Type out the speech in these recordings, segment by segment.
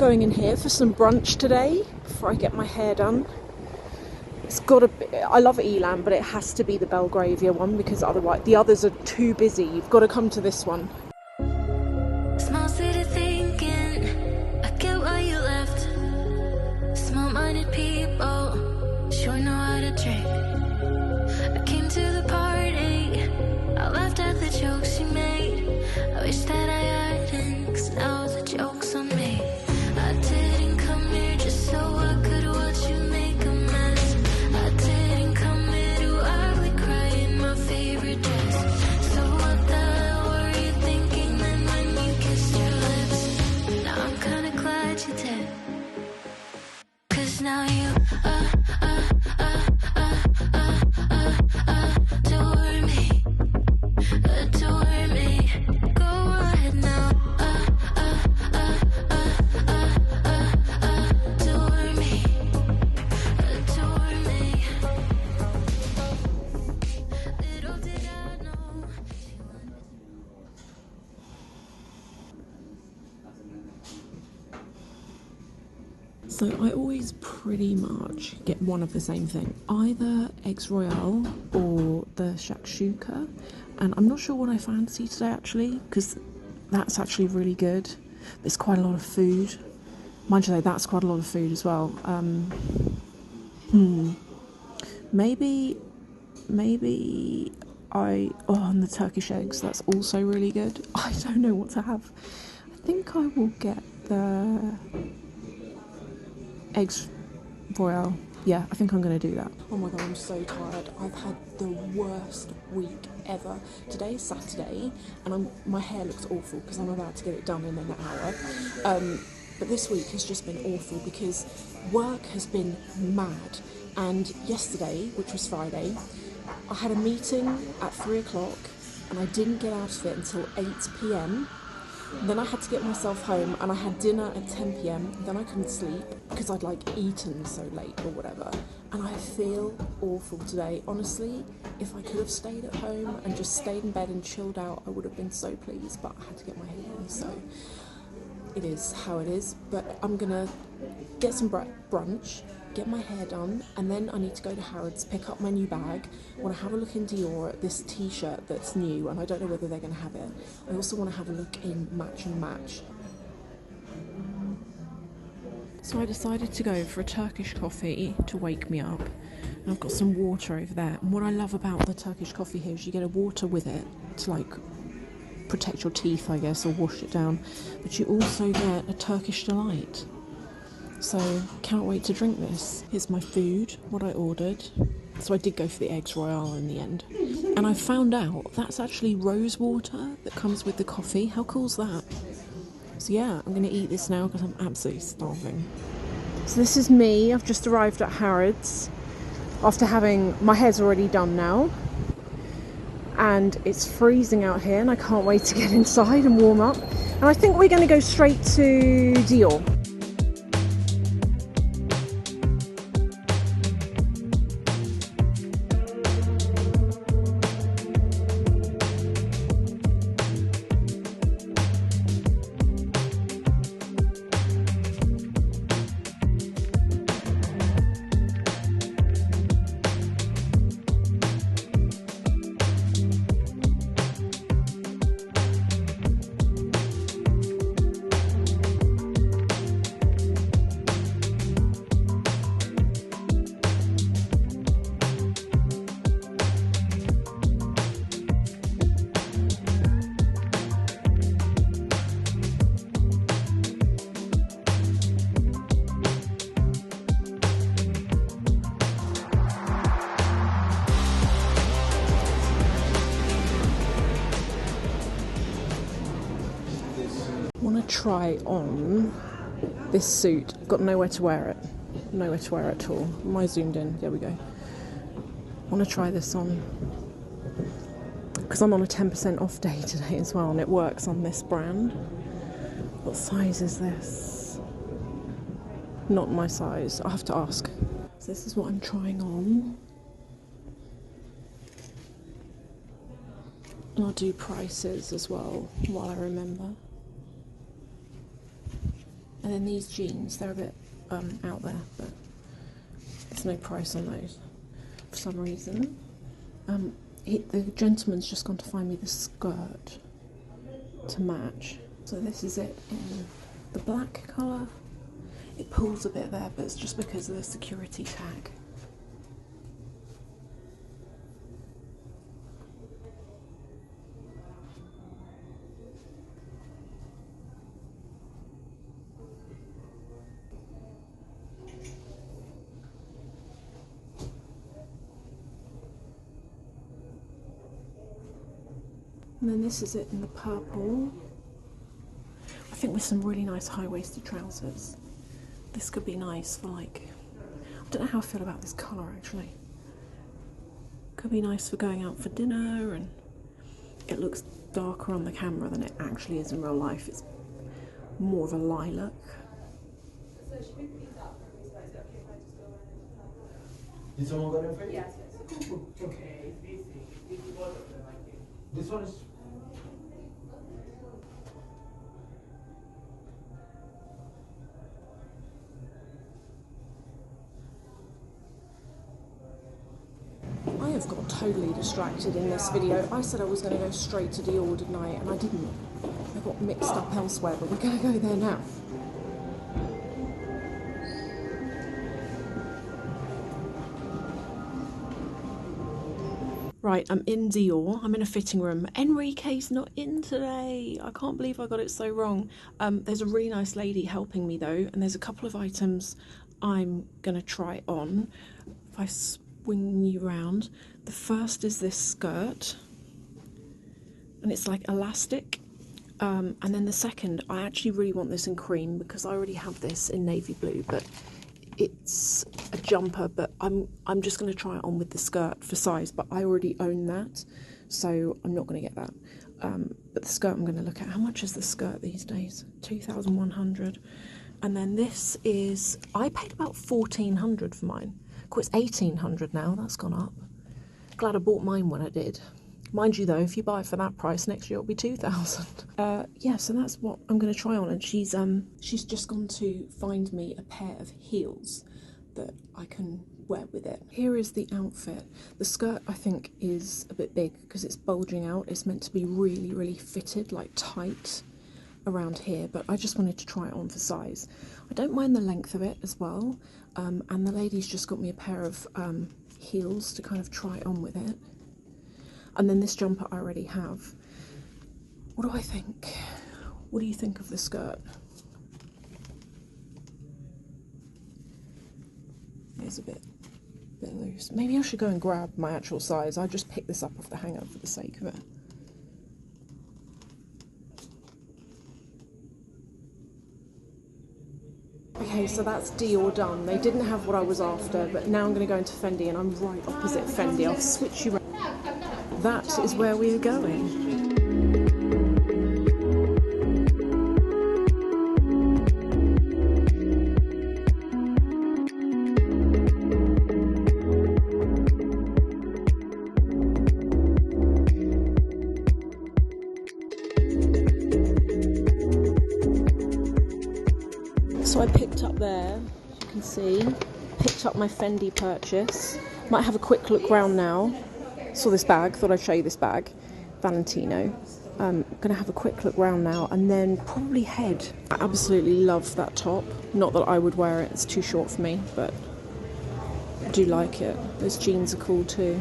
Going in here for some brunch today before I get my hair done. It's got to be, I love EL&N, but it has to be the Belgravia one because otherwise the others are too busy. You've got to come to this one. Small city thinking, I get why you left. Small-minded people sure know how to drink. I came to the party, I laughed at the jokes she made. I wish that I hadn't, 'cause now the joke's on me. I didn't come here just so I could watch you make a mess. I didn't come here to ugly cry in my favorite dress. So what the hell were you thinking then when you kissed your lips? Now I'm kinda glad you did, 'cause now you adore me, adore me. Go ahead now, adore me, adore me. Little did I know she wanted. So I always pretty much get one of the same thing, either eggs royale or the shakshuka, and I'm not sure what I fancy today actually, because that's actually really good. There's quite a lot of food. Mind you though, that's quite a lot of food as well. Maybe and the Turkish eggs, that's also really good. I don't know what to have. I think I will get the eggs royale. Yeah, I think I'm going to do that. Oh my god, I'm so tired. I've had the worst week ever. Today is Saturday and my hair looks awful because I'm about to get it done in an hour. But this week has just been awful because work has been mad. And yesterday, which was Friday, I had a meeting at 3 o'clock and I didn't get out of it until 8 p.m. Then I had to get myself home and I had dinner at 10 p.m. Then I couldn't sleep because I'd like eaten so late or whatever. And I feel awful today. Honestly, if I could have stayed at home and just stayed in bed and chilled out, I would have been so pleased, but I had to get my hair done, so it is how it is. But I'm gonna get some brunch, get my hair done, and then I need to go to Harrods, pick up my new bag. I want to have a look in Dior at this t-shirt that's new, and I don't know whether they're going to have it. I also want to have a look in Match and Match. So I decided to go for a Turkish coffee to wake me up, and I've got some water over there. And what I love about the Turkish coffee here is you get a water with it to like protect your teeth, I guess, or wash it down, but you also get a Turkish delight. So, can't wait to drink this. Here's my food, what I ordered. So I did go for the eggs royale in the end. And I found out that's actually rose water that comes with the coffee. How cool's that? So yeah, I'm going to eat this now because I'm absolutely starving. So this is me. I've just arrived at Harrods after having... My hair's already done now. And it's freezing out here and I can't wait to get inside and warm up. And I think we're going to go straight to Dior. Try on this suit. I've got nowhere to wear it. Nowhere to wear it at all. Am I zoomed in? There we go. I want to try this on because I'm on a 10% off day today as well, and it works on this brand. What size is this? Not my size. I'll have to ask. So this is what I'm trying on. And I'll do prices as well while I remember. And then these jeans, they're a bit out there, but there's no price on those for some reason. The gentleman's just gone to find me the skirt to match. So this is it in the black colour. It pulls a bit there, but it's just because of the security tag. And then this is it in the purple. I think with some really nice high-waisted trousers. This could be nice for like, I don't know how I feel about this colour actually. Could be nice for going out for dinner, and it looks darker on the camera than it actually is in real life. It's more of a lilac. Did someone got it for you? Yes. Okay, this one is. I have got totally distracted in this video. I said I was going to go straight to Dior tonight, and I didn't. I got mixed up elsewhere, but we're going to go there now. Right, I'm in Dior. I'm in a fitting room. Enrique's not in today. I can't believe I got it so wrong. There's a really nice lady helping me though, and there's a couple of items I'm going to try on. If I swing you round, the first is this skirt, and it's like elastic. And then the second, I actually really want this in cream because I already have this in navy blue, but it's a jumper, but I'm just going to try it on with the skirt for size, but I already own that, so I'm not going to get that. But the skirt I'm going to look at. How much is the skirt these days? 2,100. And then this is, I paid about 1,400 for mine. Of course, it's 1,800 now. That's gone up. Glad I bought mine when I did. Mind you though, if you buy it for that price, next year it'll be 2,000. Yeah, so that's what I'm going to try on, and she's just gone to find me a pair of heels that I can wear with it. Here is the outfit. The skirt I think is a bit big because it's bulging out. It's meant to be really, really fitted, like tight around here, but I just wanted to try it on for size. I don't mind the length of it as well, and the lady's just got me a pair of heels to kind of try on with it. And then this jumper I already have. What do I think? What do you think of the skirt? It's a bit loose. Maybe I should go and grab my actual size. I just picked this up off the hanger for the sake of it. Okay, so that's Dior done. They didn't have what I was after, but now I'm going to go into Fendi, and I'm right opposite Fendi. I'll switch you around. That is where we are going. So I picked up there, as you can see, picked up my Fendi purchase. Might have a quick look round now. Saw this bag, thought I'd show you this bag, Valentino. I'm gonna have a quick look round now and then probably head. I absolutely love that top. Not that I would wear it, it's too short for me, but I do like it. Those jeans are cool too.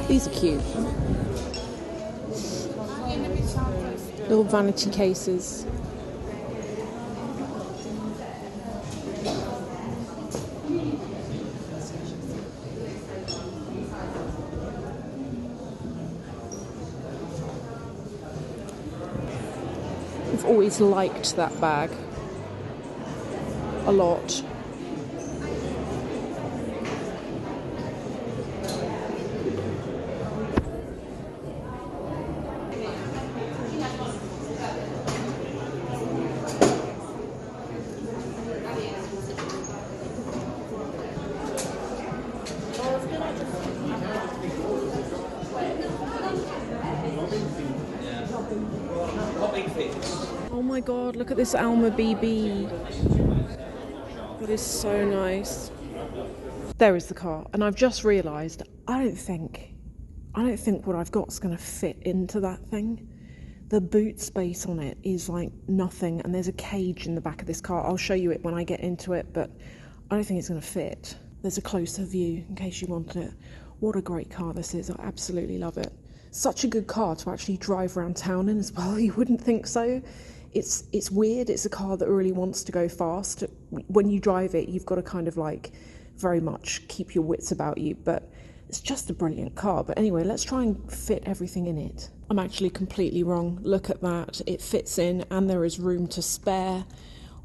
These are cute. Little vanity cases. I've always liked that bag a lot. Oh my god, look at this Alma BB. That is so nice. There is the car, and I've just realised I don't think what I've got is going to fit into that thing. The boot space on it is like nothing, and there's a cage in the back of this car. I'll show you it when I get into it, but I don't think it's going to fit. There's a closer view in case you want it. What a great car this is. I absolutely love it. Such a good car to actually drive around town in as well. You wouldn't think so. It's weird. It's a car that really wants to go fast. When you drive it, you've got to kind of like very much keep your wits about you, but it's just a brilliant car. But anyway, let's try and fit everything in it. I'm actually completely wrong. Look at that. It fits in and there is room to spare.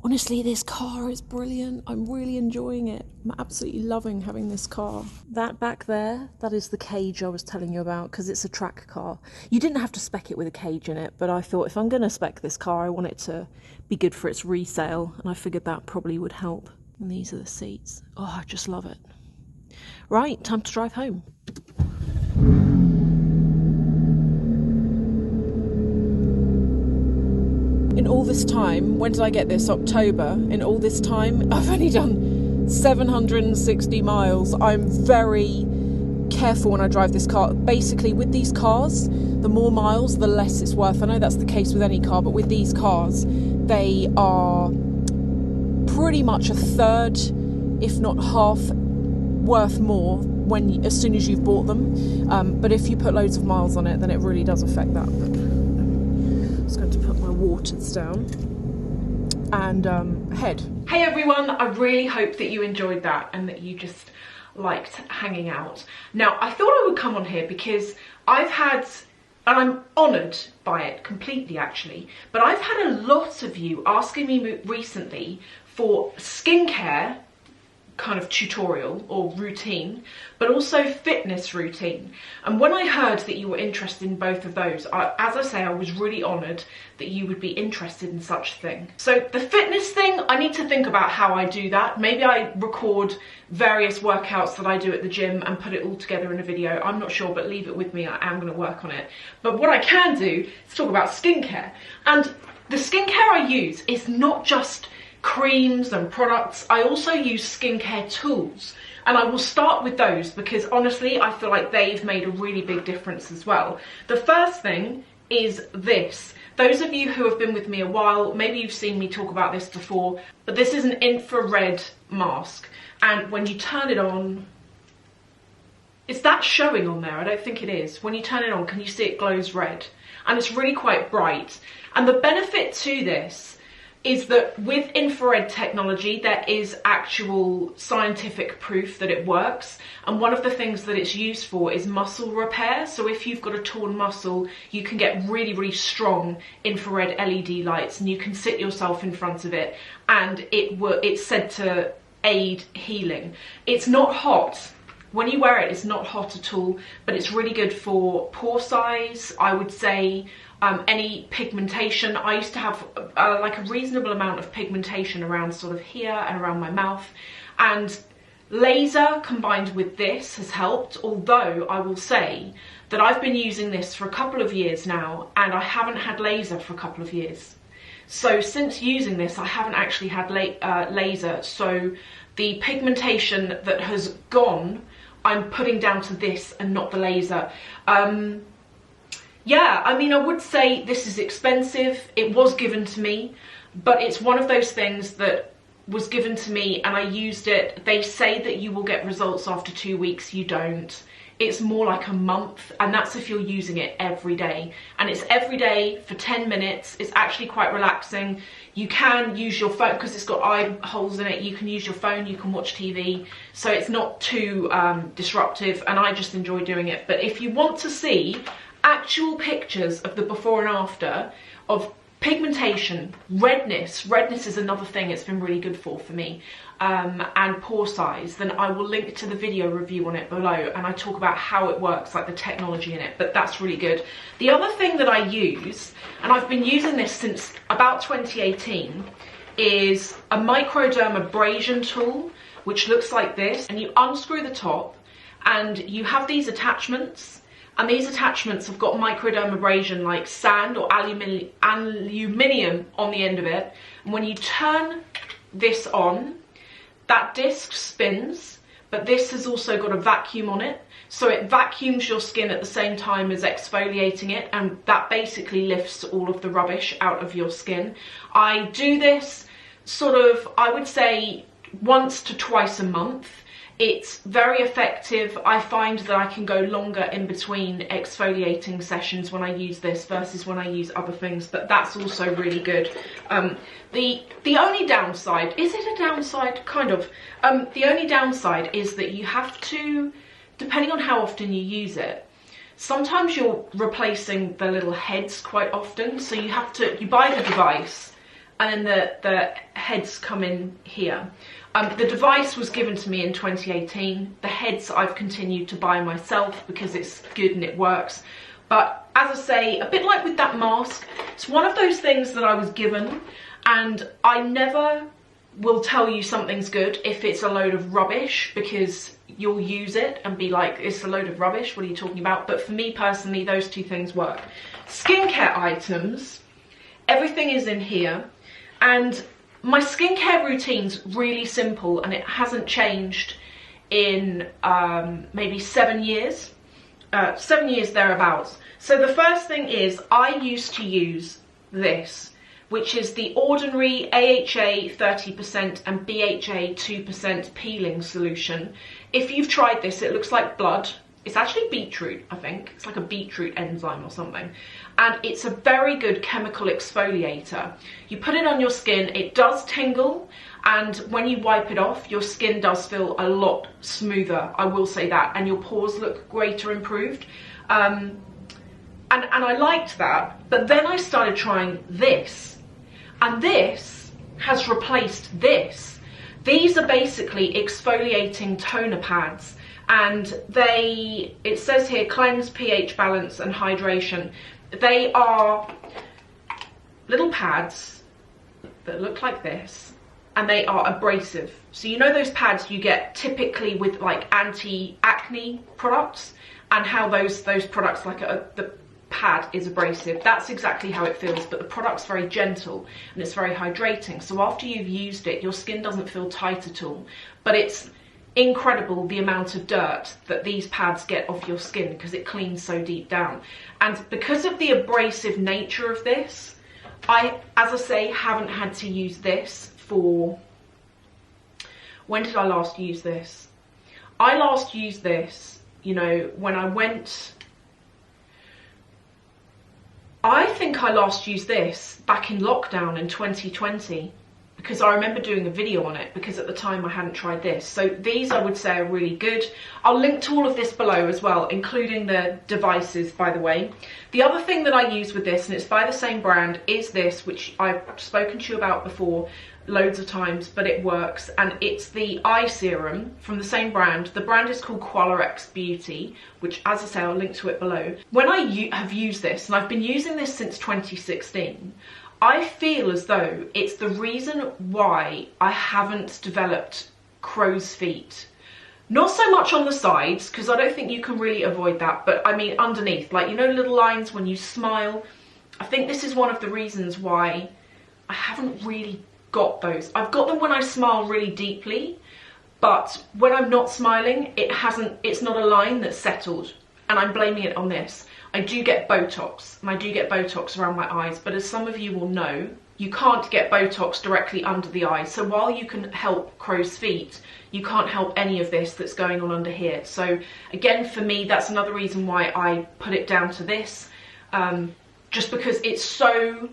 Honestly, this car is brilliant. I'm really enjoying it. I'm absolutely loving having this car. That back there, that is the cage I was telling you about, because it's a track car. You didn't have to spec it with a cage in it, but I thought if I'm going to spec this car, I want it to be good for its resale, and I figured that probably would help. And these are the seats. Oh, I just love it. Right, time to drive home. In all this time, when did I get this? October. In all this time, I've only done 760 miles. I'm very careful when I drive this car. Basically, with these cars, the more miles, the less it's worth. I know that's the case with any car, but with these cars, they are pretty much a third, if not half, worth more as soon as you've bought them. But if you put loads of miles on it, then it really does affect that. I'm just going to put my waters down and head. Hey everyone, I really hope that you enjoyed that and that you just liked hanging out. Now, I thought I would come on here because I've had, and I'm honoured by it completely actually, but I've had a lot of you asking me recently for skincare kind of tutorial or routine, but also fitness routine. And when I heard that you were interested in both of those, as I say, I was really honoured that you would be interested in such a thing. So the fitness thing, I need to think about how I do that. Maybe I record various workouts that I do at the gym and put it all together in a video. I'm not sure, but leave it with me. I am going to work on it. But what I can do is talk about skincare. And the skincare I use is not just creams and products. I also use skincare tools, and I will start with those because honestly I feel like they've made a really big difference as well. The first thing is this. Those of you who have been with me a while, maybe you've seen me talk about this before, but this is an infrared mask, and when you turn it on, is that showing on there? I don't think it is. When you turn it on, can you see it glows red? And it's really quite bright. And the benefit to this is that with infrared technology, there is actual scientific proof that it works. And one of the things that it's used for is muscle repair. So if you've got a torn muscle, you can get really, really strong infrared LED lights and you can sit yourself in front of it and it's said to aid healing. It's not hot. When you wear it, it's not hot at all, but it's really good for pore size, I would say. Any pigmentation. I used to have like a reasonable amount of pigmentation around sort of here and around my mouth, and laser combined with this has helped, although I will say that I've been using this for a couple of years now and I haven't had laser for a couple of years. So since using this I haven't actually had laser, so the pigmentation that has gone I'm putting down to this and not the laser. Yeah, I mean, I would say this is expensive. It was given to me, but it's one of those things that was given to me and I used it. They say that you will get results after 2 weeks. You don't. it's more like a month, and that's if you're using it every day. And it's every day for 10 minutes. It's actually quite relaxing. You can use your phone because it's got eye holes in it. You can use your phone, you can watch TV, so it's not too disruptive, and I just enjoy doing it. But if you want to see actual pictures of the before and after of pigmentation, redness is another thing it's been really good for me, and pore size, then I will link to the video review on it below, and I talk about how it works, like the technology in it, but that's really good. The other thing that I use, and I've been using this since about 2018, is a microdermabrasion tool, which looks like this, and you unscrew the top and you have these attachments. And these attachments have got microdermabrasion, like sand or aluminium on the end of it. And when you turn this on, that disc spins, but this has also got a vacuum on it. So it vacuums your skin at the same time as exfoliating it, and that basically lifts all of the rubbish out of your skin. I do this sort of, I would say, once to twice a month. It's very effective. I find that I can go longer in between exfoliating sessions when I use this versus when I use other things, but that's also really good. The only downside, is it a downside? Kind of. The only downside is that you have to, depending on how often you use it, sometimes you're replacing the little heads quite often, so you have to, you buy the device and then the heads come in here. The device was given to me in 2018. The heads I've continued to buy myself because it's good and it works. But as I say, a bit like with that mask, it's one of those things that I was given, and I never will tell you something's good if it's a load of rubbish, because you'll use it and be like, it's a load of rubbish, what are you talking about? But for me personally, those two things work. Skincare items, everything is in here, and my skincare routine's really simple, and it hasn't changed in maybe 7 years, 7 years thereabouts. So the first thing is, I used to use this, which is the ordinary AHA 30% and BHA 2% peeling solution. If you've tried this, it looks like blood. It's actually beetroot, I think. It's like a beetroot enzyme or something. And it's a very good chemical exfoliator. You put it on your skin, it does tingle, and when you wipe it off, your skin does feel a lot smoother, I will say that, and your pores look greater improved. And I liked that, but then I started trying this, and this has replaced this. These are basically exfoliating toner pads, and it says here, cleanse, pH balance and hydration. They are little pads that look like this, and they are abrasive. So you know those pads you get typically with like anti-acne products, and how those products, like the pad is abrasive. That's exactly how it feels, but the product's very gentle and it's very hydrating. So after you've used it, your skin doesn't feel tight at all, but it's incredible the amount of dirt that these pads get off your skin because it cleans so deep down. And because of the abrasive nature of this, I, as I say, haven't had to use this for, when did I last use this? I last used this, you know, when I went, I think I last used this back in lockdown in 2020. Because I remember doing a video on it, because at the time I hadn't tried this. So these, I would say, are really good. I'll link to all of this below as well, including the devices, by the way. The other thing that I use with this, and it's by the same brand, is this, which I've spoken to you about before loads of times, but it works, and it's the eye serum from the same brand. The brand is called Qualarex Beauty, which, as I say, I'll link to it below. When I have used this, and I've been using this since 2016, I feel as though it's the reason why I haven't developed crow's feet. Not so much on the sides, because I don't think you can really avoid that, but I mean underneath, like, you know, little lines when you smile. I think this is one of the reasons why I haven't really got those. I've got them when I smile really deeply, but when I'm not smiling, it's not a line that's settled. and I'm blaming it on this, I do get Botox, and I do get Botox around my eyes, but as some of you will know, you can't get Botox directly under the eyes. So while you can help crow's feet, you can't help any of this that's going on under here. So again, for me, that's another reason why I put it down to this, just because it's so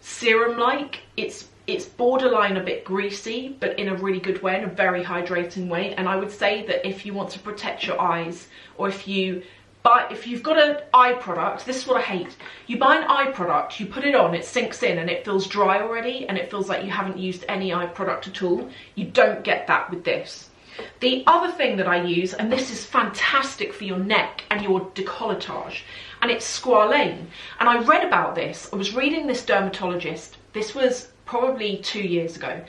serum-like. It's borderline a bit greasy, but in a really good way, in a very hydrating way. And I would say that if you want to protect your eyes, or if you've got an eye product, this is what I hate. You buy an eye product, you put it on, it sinks in and it feels dry already, and it feels like you haven't used any eye product at all. You don't get that with this. The other thing that I use, and this is fantastic for your neck and your décolletage, and it's SQUALANE. And I read about this, I was reading this dermatologist, this was probably 2 years ago,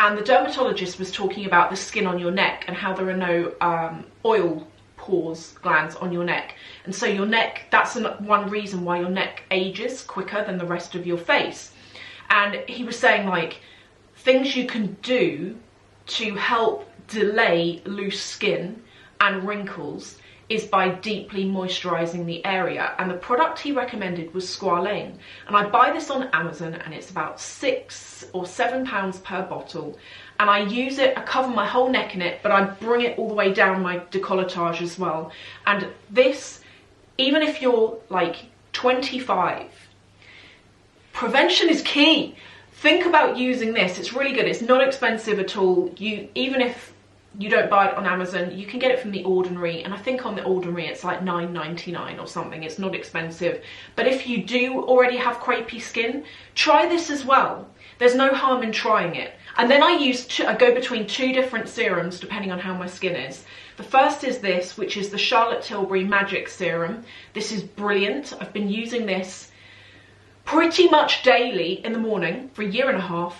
and the dermatologist was talking about the skin on your neck and how there are no oil pores, glands on your neck, and so your neck, that's one reason why your neck ages quicker than the rest of your face. And he was saying, like, things you can do to help delay loose skin and wrinkles is by deeply moisturizing the area, and the product he recommended was SQUALANE. And I buy this on Amazon, and it's about £6 or £7 per bottle, and I use it, I cover my whole neck in it, but I bring it all the way down my décolletage as well. And this, even if you're like 25, prevention is key. Think about using this, it's really good, it's not expensive at all. Even if you don't buy it on Amazon, you can get it from The Ordinary, and I think on The Ordinary it's like £9.99 or something. It's not expensive. But if you do already have crepey skin, try this as well. There's no harm in trying it. And then I go between 2 different serums depending on how my skin is. The first is this, which is the Charlotte Tilbury Magic Serum. This is brilliant. I've been using this pretty much daily in the morning for 1.5 years.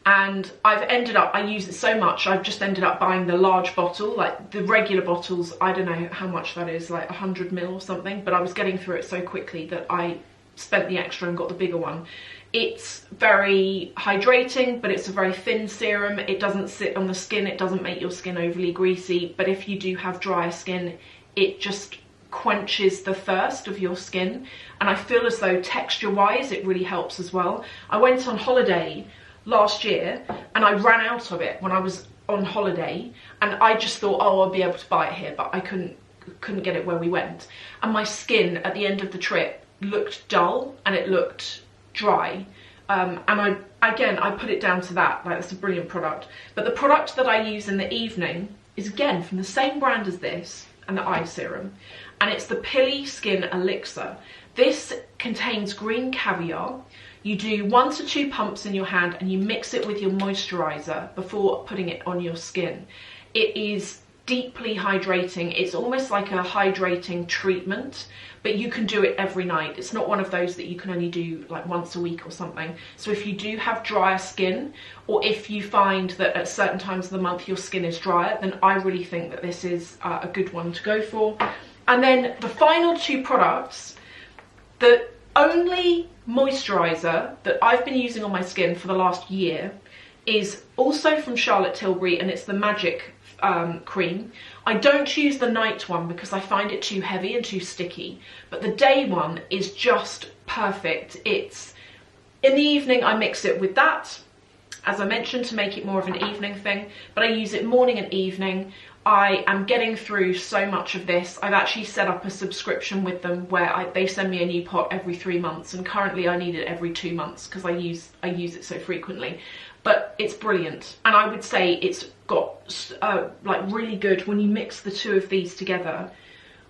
And I use it so much, I've just ended up buying the large bottle. Like the regular bottles, I don't know how much that is, like 100 ml or something, but I was getting through it so quickly that I spent the extra and got the bigger one. It's very hydrating, but it's a very thin serum. It doesn't sit on the skin, it doesn't make your skin overly greasy, but if you do have drier skin, it just quenches the thirst of your skin. And I feel as though texture-wise, it really helps as well. I went on holiday last year and I ran out of it when I was on holiday, and I just thought, oh, I'll be able to buy it here, but I couldn't get it where we went. And my skin at the end of the trip looked dull and it looked dry, and I put it down to that. Like, it's a brilliant product. But the product that I use in the evening is again from the same brand as this and the eye serum, and it's the PILI Skin ELIXIR. This contains green caviar. You do 1 to 2 pumps in your hand and you mix it with your moisturizer before putting it on your skin. It is deeply hydrating. It's almost like a hydrating treatment, but you can do it every night. It's not one of those that you can only do like once a week or something. So if you do have drier skin, or if you find that at certain times of the month your skin is drier, then I really think that this is a good one to go for. And then the final 2 products, the only moisturizer that I've been using on my skin for the last year is also from Charlotte Tilbury, and it's the Magic cream. I don't use the night one because I find it too heavy and too sticky, but the day one is just perfect. It's in the evening, I mix it with that, as I mentioned, to make it more of an evening thing, but I use it morning and evening. I am getting through so much of this. I've actually set up a subscription with them where they send me a new pot every 3 months, and currently I need it every 2 months because I use it so frequently. But it's brilliant, and I would say it's got like really good, when you mix the 2 of these together,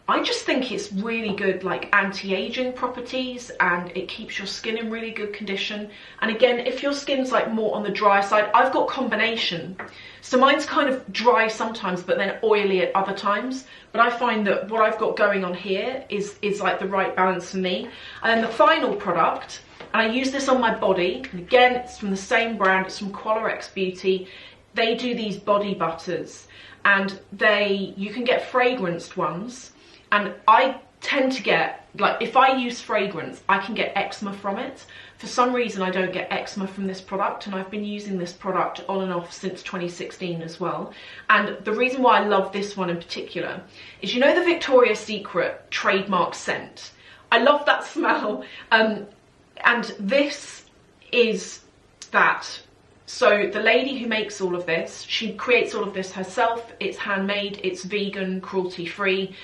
I just think it's really good, like anti-aging properties, and it keeps your skin in really good condition. And again, if your skin's like more on the dry side, I've got combination. So mine's kind of dry sometimes, but then oily at other times. But I find that what I've got going on here is like the right balance for me. And then the final product, and I use this on my body, and again, it's from the same brand, it's from Colorex Beauty. They do these body butters, and you can get fragranced ones. And I tend to get, like, if I use fragrance, I can get eczema from it. For some reason, I don't get eczema from this product, and I've been using this product on and off since 2016 as well. And the reason why I love this one in particular is, you know, the Victoria's Secret trademark scent? I love that smell, and this is that. So the lady who makes all of this, she creates all of this herself. It's handmade, it's vegan, cruelty free.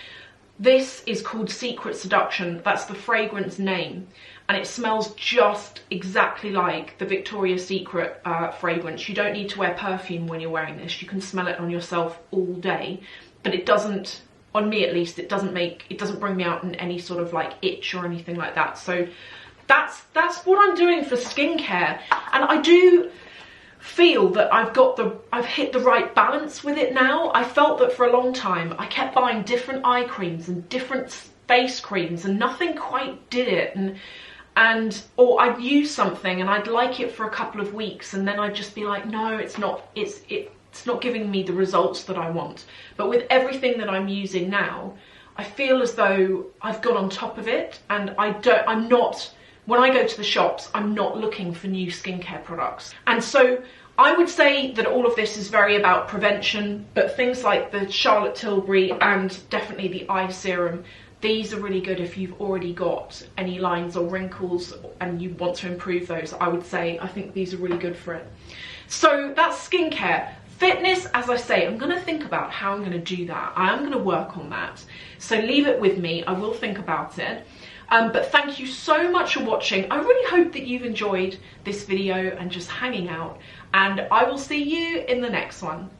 This is called Secret Seduction. That's the fragrance name, and it smells just exactly like the Victoria's Secret fragrance. You don't need to wear perfume when you're wearing this. You can smell it on yourself all day, but it doesn't, on me at least, it doesn't bring me out in any sort of like itch or anything like that. So that's what I'm doing for skincare, and I do feel that I've hit the right balance with it now. I felt that for a long time I kept buying different eye creams and different face creams and nothing quite did it, or I'd use something and I'd like it for a couple of weeks and then I'd just be like, no, it's not giving me the results that I want. But with everything that I'm using now, I feel as though I've got on top of it, and when I go to the shops, I'm not looking for new skincare products. And so I would say that all of this is very about prevention, but things like the Charlotte Tilbury and definitely the eye serum, these are really good if you've already got any lines or wrinkles and you want to improve those. I think these are really good for it. So that's skincare. Fitness, as I say, I'm going to think about how I'm going to do that. I am going to work on that. So leave it with me. I will think about it. But thank you so much for watching. I really hope that you've enjoyed this video and just hanging out, and I will see you in the next one.